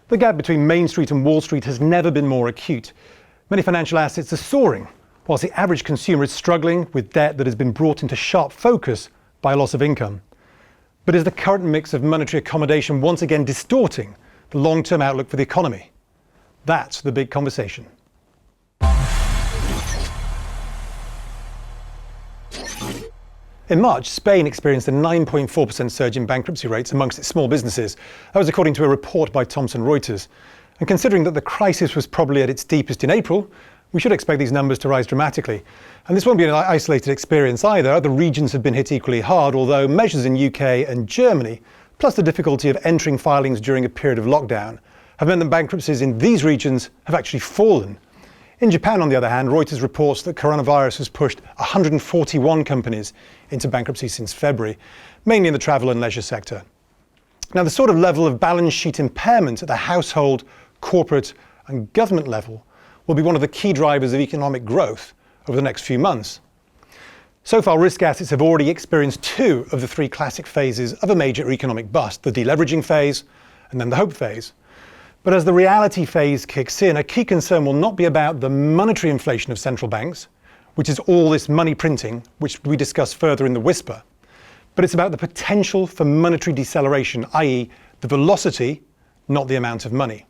The gap between Main Street and Wall Street has never been more acute. Many financial assets are soaring, whilst the average consumer is struggling with debt that has been brought into sharp focus by a loss of income. But is the current mix of monetary accommodation once again distorting the long-term outlook for the economy? That's the big conversation. In March, Spain experienced a 9.4% surge in bankruptcy rates amongst its small businesses. That was according to a report by Thomson Reuters. And considering that the crisis was probably at its deepest in April, we should expect these numbers to rise dramatically. And this won't be an isolated experience either. Other regions have been hit equally hard, although measures in UK and Germany, plus the difficulty of entering filings during a period of lockdown, have meant that bankruptcies in these regions have actually fallen. In Japan, on the other hand, Reuters reports that coronavirus has pushed 141 companies into bankruptcy since February, mainly in the travel and leisure sector. Now, the sort of level of balance sheet impairment at the household, corporate and government level will be one of the key drivers of economic growth over the next few months. So far, risk assets have already experienced two of the three classic phases of a major economic bust, the deleveraging phase and then the hope phase. But as the reality phase kicks in, a key concern will not be about the monetary inflation of central banks, which is all this money printing, which we discuss further in the whisper, but it's about the potential for monetary deceleration, i.e. the velocity, not the amount of money.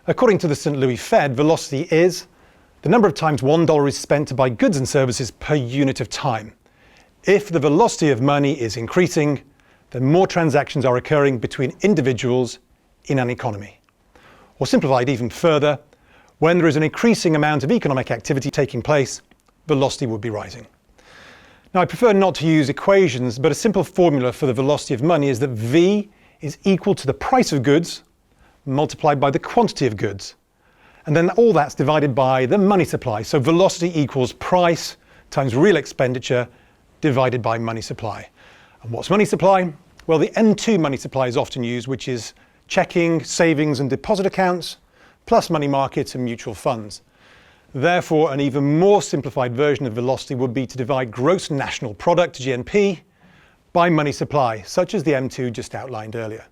According to the St. Louis Fed, velocity is the number of times $1 is spent to buy goods and services per unit of time. If the velocity of money is increasing, then more transactions are occurring between individuals in an economy. Or simplified even further, when there is an increasing amount of economic activity taking place, velocity would be rising. Now, I prefer not to use equations, but a simple formula for the velocity of money is that V is equal to the price of goods multiplied by the quantity of goods. And then all that's divided by the money supply. So velocity equals price times real expenditure divided by money supply. And what's money supply? Well, the M2 money supply is often used, which is checking, savings and deposit accounts, plus money markets and mutual funds. Therefore, an even more simplified version of velocity would be to divide gross national product, GNP, by money supply, such as the M2 just outlined earlier.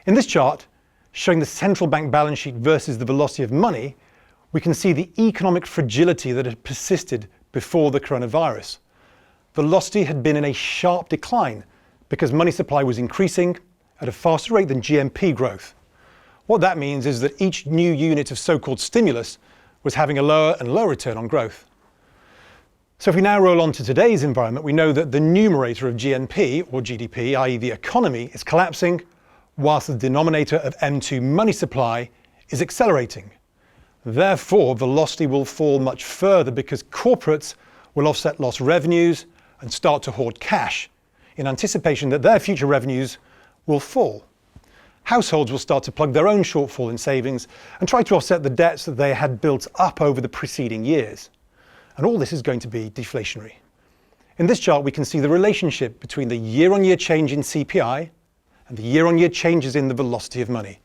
In this chart, showing the central bank balance sheet versus the velocity of money, we can see the economic fragility that had persisted before the coronavirus. Velocity had been in a sharp decline because money supply was increasing at a faster rate than GNP growth. What that means is that each new unit of so-called stimulus was having a lower and lower return on growth. So if we now roll on to today's environment, we know that the numerator of GNP, or GDP, i.e. the economy, is collapsing, whilst the denominator of M2 money supply is accelerating. Therefore, velocity will fall much further because corporates will offset lost revenues and start to hoard cash in anticipation that their future revenues will fall. Households will start to plug their own shortfall in savings and try to offset the debts that they had built up over the preceding years. And all this is going to be deflationary. In this chart, we can see the relationship between the year-on-year change in CPI and the year-on-year changes in the velocity of money.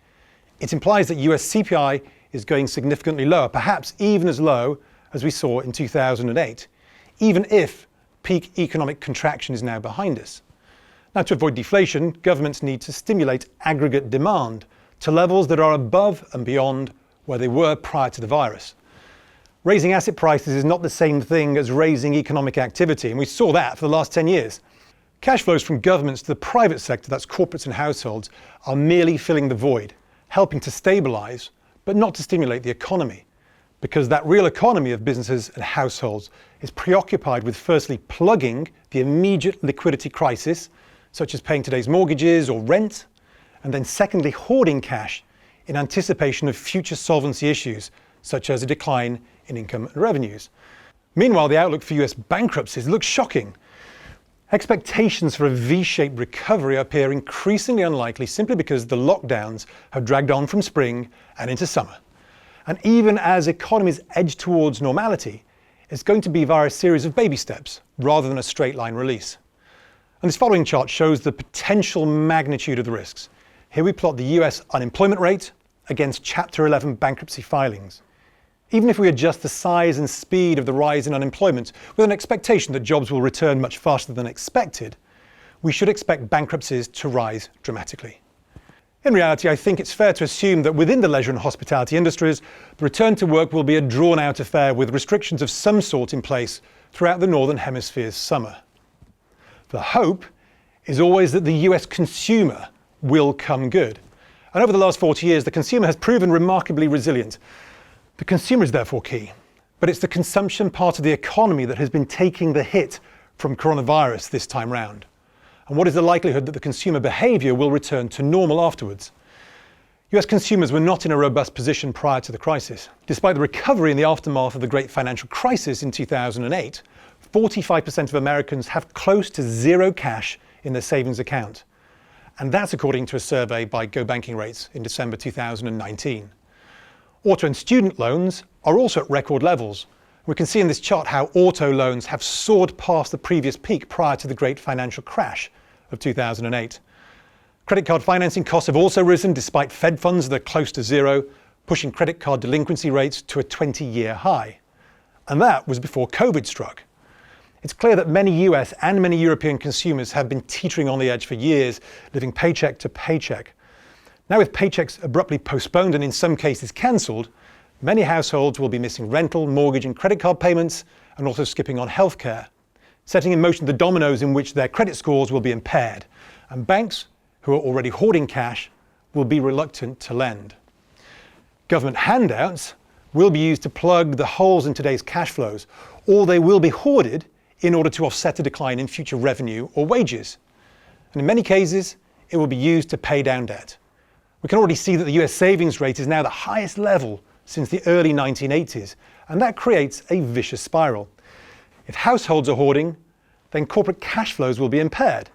It implies that US CPI is going significantly lower, perhaps even as low as we saw in 2008, even if peak economic contraction is now behind us. Now, to avoid deflation, governments need to stimulate aggregate demand to levels that are above and beyond where they were prior to the virus. Raising asset prices is not the same thing as raising economic activity, and we saw that for the last 10 years. Cash flows from governments to the private sector, that's corporates and households, are merely filling the void, helping to stabilise, but not to stimulate the economy, because that real economy of businesses and households is preoccupied with firstly plugging the immediate liquidity crisis, such as paying today's mortgages or rent, and then secondly hoarding cash in anticipation of future solvency issues, such as a decline in income and revenues. Meanwhile, the outlook for US bankruptcies looks shocking. Expectations for a V-shaped recovery appear increasingly unlikely simply because the lockdowns have dragged on from spring and into summer. And even as economies edge towards normality, it's going to be via a series of baby steps rather than a straight line release. And this following chart shows the potential magnitude of the risks. Here we plot the US unemployment rate against Chapter 11 bankruptcy filings. Even if we adjust the size and speed of the rise in unemployment with an expectation that jobs will return much faster than expected, we should expect bankruptcies to rise dramatically. In reality, I think it's fair to assume that within the leisure and hospitality industries, the return to work will be a drawn-out affair with restrictions of some sort in place throughout the Northern Hemisphere's summer. The hope is always that the US consumer will come good. And over the last 40 years, the consumer has proven remarkably resilient. The consumer is therefore key, but it's the consumption part of the economy that has been taking the hit from coronavirus this time round. And what is the likelihood that the consumer behaviour will return to normal afterwards? US consumers were not in a robust position prior to the crisis. Despite the recovery in the aftermath of the great financial crisis in 2008, 45% of Americans have close to zero cash in their savings account. And that's according to a survey by Go Banking Rates in December 2019. Auto and student loans are also at record levels. We can see in this chart how auto loans have soared past the previous peak prior to the great financial crash of 2008. Credit card financing costs have also risen despite Fed funds that are close to zero, pushing credit card delinquency rates to a 20-year high. And that was before COVID struck. It's clear that many US and many European consumers have been teetering on the edge for years, living paycheck to paycheck. Now with paychecks abruptly postponed and in some cases cancelled, many households will be missing rental, mortgage and credit card payments and also skipping on healthcare, setting in motion the dominoes in which their credit scores will be impaired. And banks, who are already hoarding cash, will be reluctant to lend. Government handouts will be used to plug the holes in today's cash flows, or they will be hoarded in order to offset a decline in future revenue or wages. And in many cases, it will be used to pay down debt. We can already see that the US savings rate is now the highest level since the early 1980s, and that creates a vicious spiral. If households are hoarding, then corporate cash flows will be impaired.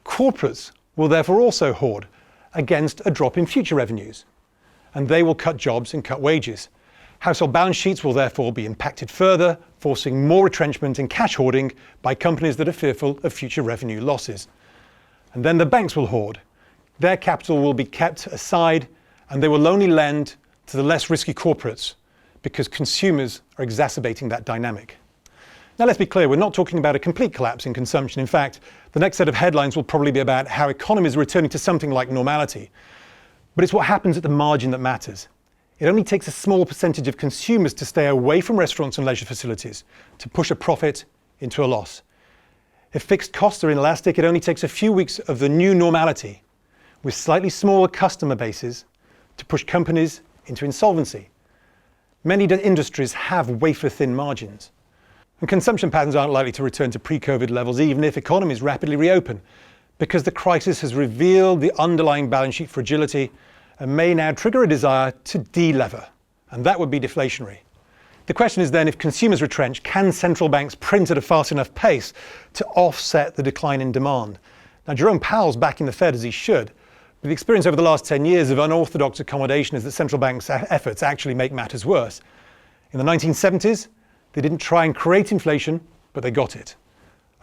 Corporates will therefore also hoard against a drop in future revenues, and they will cut jobs and cut wages. Household balance sheets will therefore be impacted further, forcing more retrenchment and cash hoarding by companies that are fearful of future revenue losses. And then the banks will hoard. Their capital will be kept aside and they will only lend to the less risky corporates because consumers are exacerbating that dynamic. Now let's be clear, we're not talking about a complete collapse in consumption. In fact, the next set of headlines will probably be about how economies are returning to something like normality. But it's what happens at the margin that matters. It only takes a small percentage of consumers to stay away from restaurants and leisure facilities to push a profit into a loss. If fixed costs are inelastic, it only takes a few weeks of the new normality with slightly smaller customer bases to push companies into insolvency. Many industries have wafer-thin margins. And consumption patterns aren't likely to return to pre-COVID levels even if economies rapidly reopen, because the crisis has revealed the underlying balance sheet fragility and may now trigger a desire to de-lever, and that would be deflationary. The question is then, if consumers retrench, can central banks print at a fast enough pace to offset the decline in demand? Now, Jerome Powell's backing the Fed as he should, but the experience over the last 10 years of unorthodox accommodation is that central banks' efforts actually make matters worse. In the 1970s, they didn't try and create inflation, but they got it.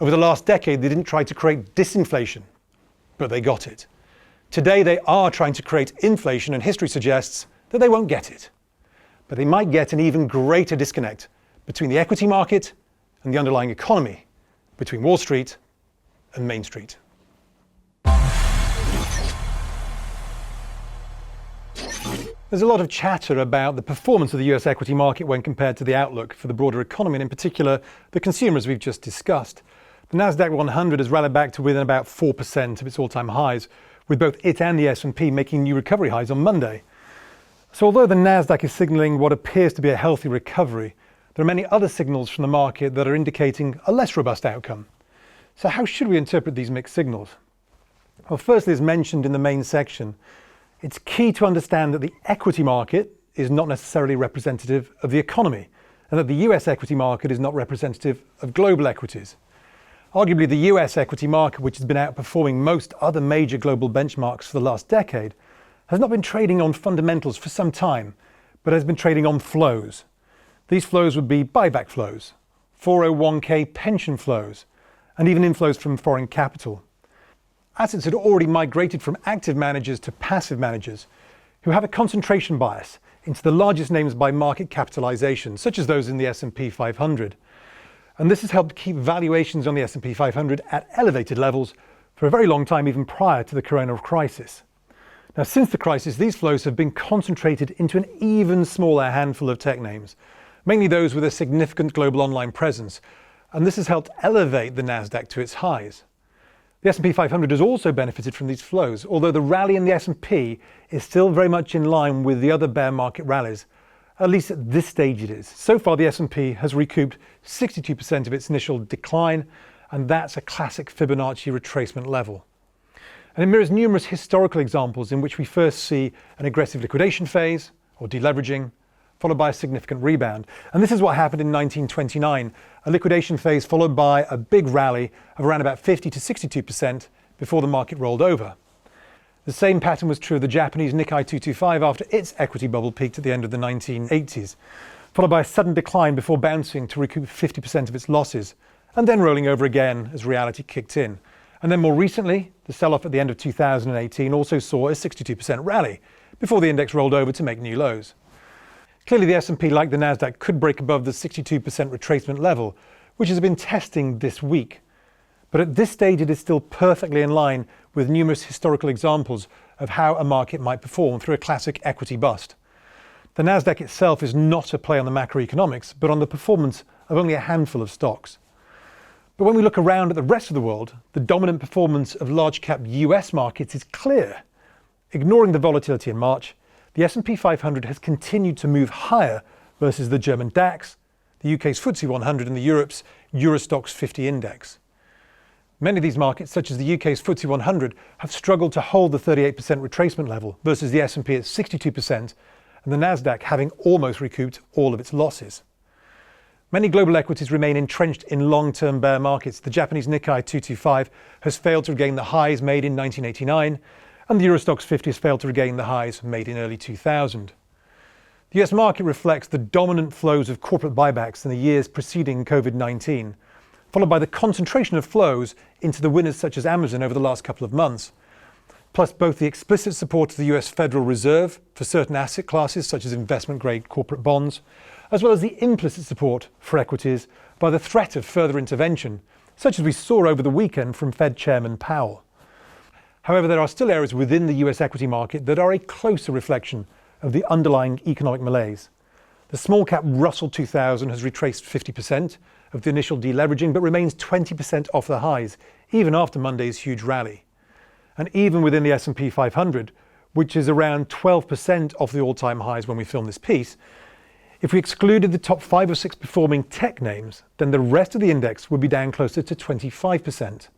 Over the last decade, they didn't try to create disinflation, but they got it. Today, they are trying to create inflation, and history suggests that they won't get it. But they might get an even greater disconnect between the equity market and the underlying economy, between Wall Street and Main Street. There's a lot of chatter about the performance of the US equity market when compared to the outlook for the broader economy, and in particular, the consumers we've just discussed. The Nasdaq 100 has rallied back to within about 4% of its all-time highs, with both it and the S&P making new recovery highs on Monday. So although the Nasdaq is signalling what appears to be a healthy recovery, there are many other signals from the market that are indicating a less robust outcome. So how should we interpret these mixed signals? Well, firstly, as mentioned in the main section, it's key to understand that the equity market is not necessarily representative of the economy, and that the US equity market is not representative of global equities. Arguably, the US equity market, which has been outperforming most other major global benchmarks for the last decade, has not been trading on fundamentals for some time, but has been trading on flows. These flows would be buyback flows, 401k pension flows, and even inflows from foreign capital. Assets had already migrated from active managers to passive managers, who have a concentration bias into the largest names by market capitalization, such as those in the S&P 500. And this has helped keep valuations on the S&P 500 at elevated levels for a very long time, even prior to the corona crisis. Now, since the crisis, these flows have been concentrated into an even smaller handful of tech names, mainly those with a significant global online presence, and this has helped elevate the Nasdaq to its highs. The S&P 500 has also benefited from these flows, although the rally in the S&P is still very much in line with the other bear market rallies. At least at this stage it is. So far the S&P has recouped 62% of its initial decline, and that's a classic Fibonacci retracement level. And it mirrors numerous historical examples in which we first see an aggressive liquidation phase, or deleveraging, followed by a significant rebound. And this is what happened in 1929, a liquidation phase followed by a big rally of around about 50 to 62% before the market rolled over. The same pattern was true of the Japanese Nikkei 225 after its equity bubble peaked at the end of the 1980s, followed by a sudden decline before bouncing to recoup 50% of its losses, and then rolling over again as reality kicked in. And then more recently, the sell-off at the end of 2018 also saw a 62% rally before the index rolled over to make new lows. Clearly the S&P, like the Nasdaq, could break above the 62% retracement level, which has been testing this week. But at this stage it is still perfectly in line with numerous historical examples of how a market might perform through a classic equity bust. The Nasdaq itself is not a play on the macroeconomics, but on the performance of only a handful of stocks. But when we look around at the rest of the world, the dominant performance of large-cap US markets is clear. Ignoring the volatility in March, the S&P 500 has continued to move higher versus the German DAX, the UK's FTSE 100 and the Europe's Euro Stoxx 50 index. Many of these markets, such as the UK's FTSE 100, have struggled to hold the 38% retracement level versus the S&P at 62% and the Nasdaq having almost recouped all of its losses. Many global equities remain entrenched in long-term bear markets. The Japanese Nikkei 225 has failed to regain the highs made in 1989, and the Euro Stoxx 50 has failed to regain the highs made in early 2000. The US market reflects the dominant flows of corporate buybacks in the years preceding COVID-19, followed by the concentration of flows into the winners such as Amazon over the last couple of months, plus both the explicit support of the US Federal Reserve for certain asset classes such as investment-grade corporate bonds, as well as the implicit support for equities by the threat of further intervention, such as we saw over the weekend from Fed Chairman Powell. However, there are still areas within the US equity market that are a closer reflection of the underlying economic malaise. The small-cap Russell 2000 has retraced 50% of the initial deleveraging, but remains 20% off the highs, even after Monday's huge rally. And even within the S&P 500, which is around 12% off the all-time highs when we film this piece, if we excluded the top 5 or 6 performing tech names, then the rest of the index would be down closer to 25%.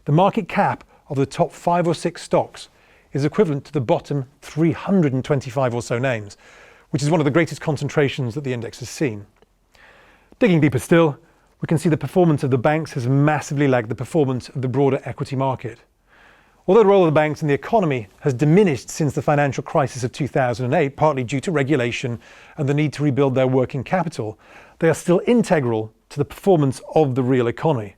The market cap of the top 5 or 6 stocks is equivalent to the bottom 325 or so names, which is one of the greatest concentrations that the index has seen. Digging deeper still, we can see the performance of the banks has massively lagged the performance of the broader equity market. Although the role of the banks in the economy has diminished since the financial crisis of 2008, partly due to regulation and the need to rebuild their working capital, they are still integral to the performance of the real economy.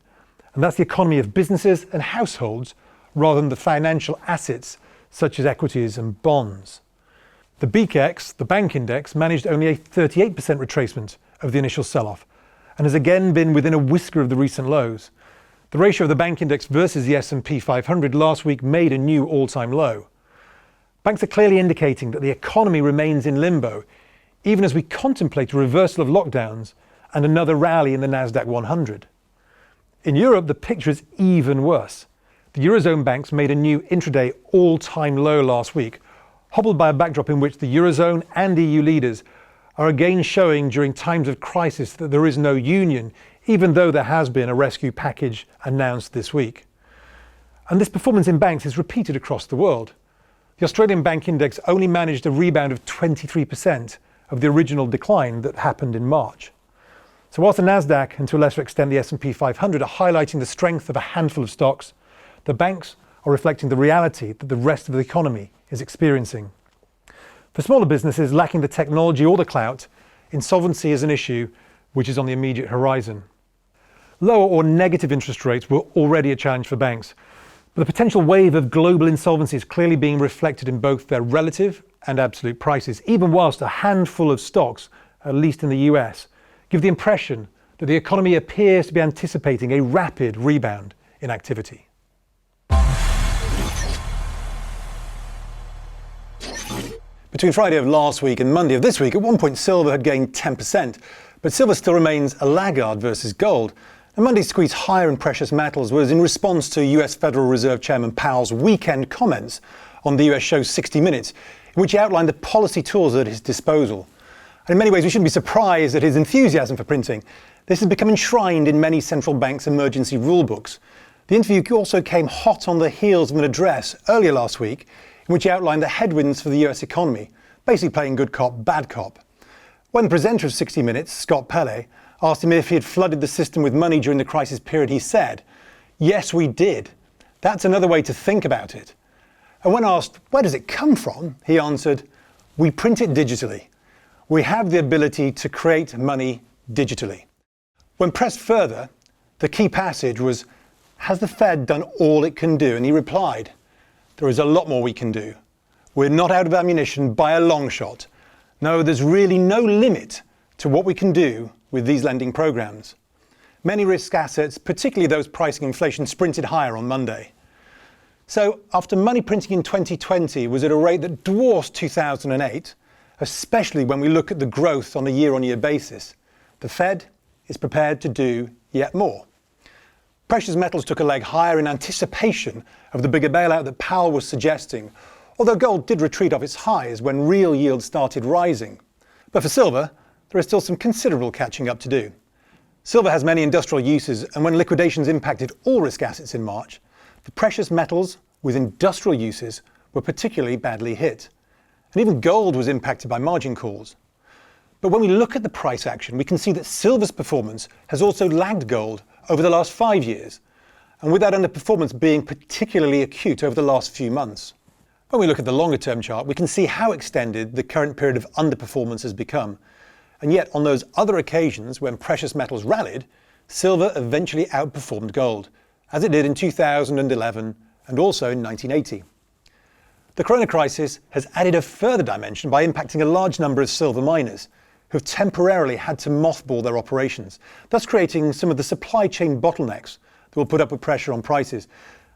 And that's the economy of businesses and households rather than the financial assets such as equities and bonds. The BKX, the bank index, managed only a 38% retracement of the initial sell-off and has again been within a whisker of the recent lows. The ratio of the bank index versus the S&P 500 last week made a new all-time low. Banks are clearly indicating that the economy remains in limbo, even as we contemplate a reversal of lockdowns and another rally in the Nasdaq 100. In Europe, the picture is even worse. The Eurozone banks made a new intraday all-time low last week, hobbled by a backdrop in which the Eurozone and EU leaders are again showing during times of crisis that there is no union, even though there has been a rescue package announced this week. And this performance in banks is repeated across the world. The Australian bank index only managed a rebound of 23% of the original decline that happened in March. So whilst the Nasdaq, and to a lesser extent the S&P 500, are highlighting the strength of a handful of stocks, the banks are reflecting the reality that the rest of the economy is experiencing. For smaller businesses lacking the technology or the clout, insolvency is an issue which is on the immediate horizon. Lower or negative interest rates were already a challenge for banks, but the potential wave of global insolvency is clearly being reflected in both their relative and absolute prices, even whilst a handful of stocks, at least in the US, give the impression that the economy appears to be anticipating a rapid rebound in activity. Between Friday of last week and Monday of this week, at one point silver had gained 10%, but silver still remains a laggard versus gold. And Monday's squeeze higher in precious metals was in response to US Federal Reserve Chairman Powell's weekend comments on the US show 60 Minutes, in which he outlined the policy tools at his disposal. And in many ways, we shouldn't be surprised at his enthusiasm for printing. This has become enshrined in many central banks' emergency rule books. The interview also came hot on the heels of an address earlier last week in which he outlined the headwinds for the US economy, basically playing good cop, bad cop. When the presenter of 60 Minutes, Scott Pelley, asked him if he had flooded the system with money during the crisis period, he said, "Yes, we did. That's another way to think about it." And when asked, where does it come from? He answered, "We print it digitally. We have the ability to create money digitally." When pressed further, the key passage was, has the Fed done all it can do? And he replied, there is a lot more we can do. We're not out of ammunition by a long shot. No, there's really no limit to what we can do with these lending programs. Many risk assets, particularly those pricing inflation, sprinted higher on Monday. So after money printing in 2020 was at a rate that dwarfs 2008, especially when we look at the growth on a year-on-year basis, the Fed is prepared to do yet more. Precious metals took a leg higher in anticipation of the bigger bailout that Powell was suggesting, although gold did retreat off its highs when real yields started rising. But for silver, there is still some considerable catching up to do. Silver has many industrial uses, and when liquidations impacted all risk assets in March, the precious metals with industrial uses were particularly badly hit. And even gold was impacted by margin calls. But when we look at the price action, we can see that silver's performance has also lagged gold over the last 5 years, and with that underperformance being particularly acute over the last few months. When we look at the longer term chart, we can see how extended the current period of underperformance has become. And yet, on those other occasions when precious metals rallied, silver eventually outperformed gold, as it did in 2011 and also in 1980. The Corona crisis has added a further dimension by impacting a large number of silver miners, who have temporarily had to mothball their operations, thus creating some of the supply chain bottlenecks that will put upward pressure on prices.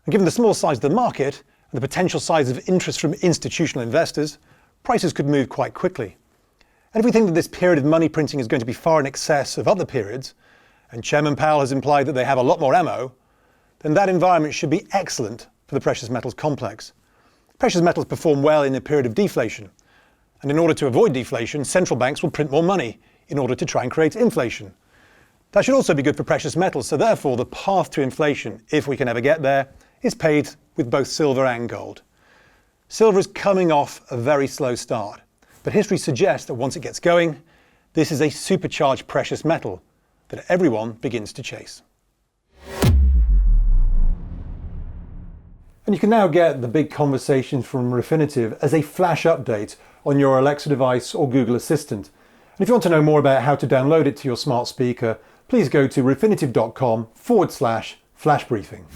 And given the small size of the market and the potential size of interest from institutional investors, prices could move quite quickly. And if we think that this period of money printing is going to be far in excess of other periods, and Chairman Powell has implied that they have a lot more ammo, then that environment should be excellent for the precious metals complex. Precious metals perform well in a period of deflation. And in order to avoid deflation, central banks will print more money in order to try and create inflation. That should also be good for precious metals, so therefore the path to inflation, if we can ever get there, is paved with both silver and gold. Silver is coming off a very slow start, but history suggests that once it gets going, this is a supercharged precious metal that everyone begins to chase. And you can now get the big conversations from Refinitiv as a flash update on your Alexa device or Google Assistant. And if you want to know more about how to download it to your smart speaker, please go to refinitiv.com/flash briefing.